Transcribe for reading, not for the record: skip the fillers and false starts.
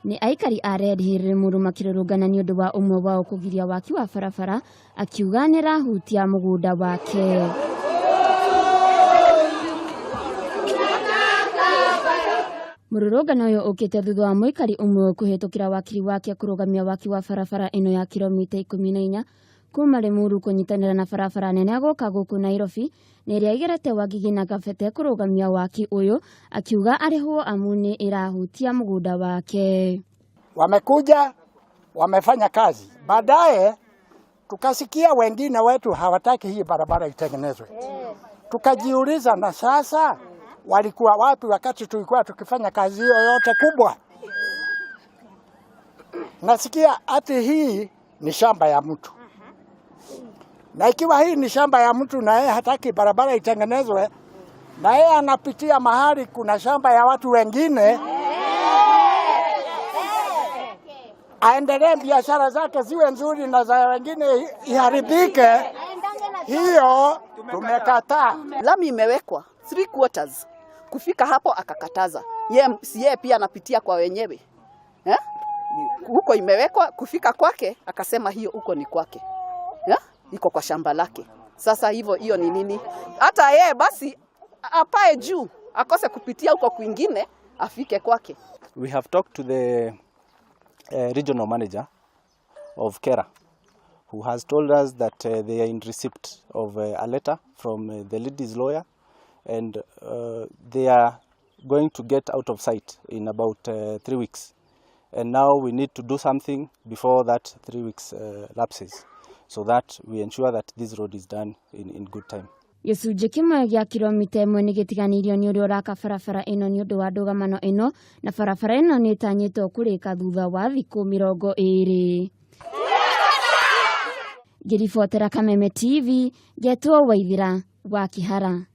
Ni aikari a Red Hill Muruma kirurugana ni undu wa umwe wao kugiria waki wa barabara akiuga nirahutia mugunda wake. Mururugano uyu ukite thutha wa muikari umwe kuhitukira wakiri wake kurugamia waki wa barabara ino ya kilomita 14 kuma Limuru kunyitanira na barabara nene agoka guku Nairobi niria igerete Wangigi na Gabete kurugamia waki uyu akiuga ariho amuni irahutia mugunda wake. Wamekuja wamefanya kazi, baadaye tukasikia wengine wetu hawataki hii barabara itengenezwe. Tukajiuliza, na sasa walikuwa wapi wakati tulikuwa tukifanya kazi hiyo yote kubwa? Nasikia ati hii ni shamba ya mtu. Na ikiwa hii ni shamba ya mtu na yeye hataki barabara itengenezwe, na yeye anapitia mahali kuna shamba ya watu wengine, aendelee biashara zake ziwe nzuri na za wengine iharibike, hiyo tumekataa. Lami imewekwa 3 quarters. Kufika hapo akakataza. Yeye pia anapitia kwa wenyewe. Huko imewekwa, kufika kwake akasema hiyo huko ni kwake. Iko kwa shamba lake. Sasa hiyo ni nini? Hata yeye basi apae juu, akose kupitia huko kwingine, afike kwake. We have talked to the regional manager of Kera, who has told us that they are in receipt of a letter from the lady's lawyer, and they are going to get out of sight in about 3 weeks. And now we need to do something before that 3 weeks lapses, so that we ensure that this road is done in good time. Gicunjĩ kimwe gĩa kilomita 1 nĩ gĩtiganirio nĩ ũrĩa ũraka barabara ĩno nĩ ũndũ wa ndũgamano ĩno, na barabara ĩno nĩ ĩtanyĩtwo kũrĩka thutha wa thikũ 20. Ngĩribotera Kameme TV, Getwo Waithira wa Kihara.